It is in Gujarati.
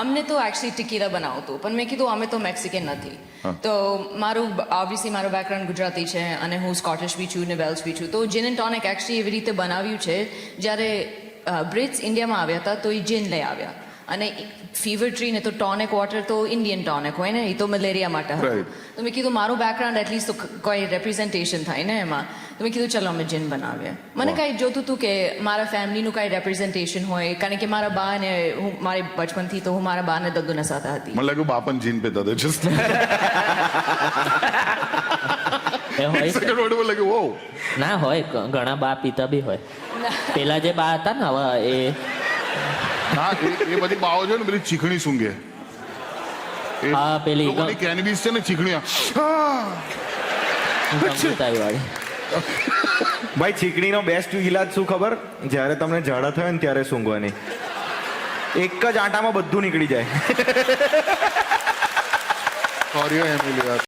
અમને તો એકચ્યુઅલી ટીકીરા બનાવતું પણ મેં કીધું અમે તો મેક્સિકન નથી તો મારું ઓબ્વિયસલી મારું બેકગ્રાઉન્ડ ગુજરાતી છે અને હું સ્કોટિશ બી છું ને વેલ્સ બી છું તો જીન એન્ડ ટોનિક એકચ્યુઅલી એવી રીતે બનાવ્યું છે જ્યારે બ્રિટ્સ ઇન્ડિયામાં આવ્યા હતા તો એ જીન લઈ આવ્યા અને ફીવર ટ્રી ને તો ટોનિક વોટર તો ઇન્ડિયન ટોનિક હોય ને એ તો મલેરિયા માટે હતું તો મેં કીધું મારું બેકગ્રાઉન્ડ એટલીસ્ટ તો કોઈ રેપ્રેઝન્ટેશન થાય ને એમાં તો મેં કીધું ચલો અમે જીન બનાવીએ મને કાંઈ જોતું હતું કે મારા ફેમિલીનું કાંઈ રેપ્રેઝન્ટેશન હોય કારણ કે મારા બા ને હું મારી બચપનથી તો હું મારા બા ને દદ્દુના સાથે હતી મને લાગ્યું બાપન જીન પીતા હતા જસ્ટ સેકન્ડ વર્ડ માં લાગ્યું વો ના હોય ઘણા બા પિતા બી હોય પેલા જે બા હતા ને હવે એ હા એ બધી બાવો છે ને પેલી ચીખણી સૂંઘે હા પેલી કેનબીસ છે ને ચીખણી ગંગોતાઈ વાળી ભાઈ ચીકણીનો બેસ્ટ ઇલાજ શું ખબર જ્યારે તમને ઝાડા થાય ને ત્યારે સૂંઘવાની એક જ આટામાં બધું નીકળી જાય સોરી એમિલી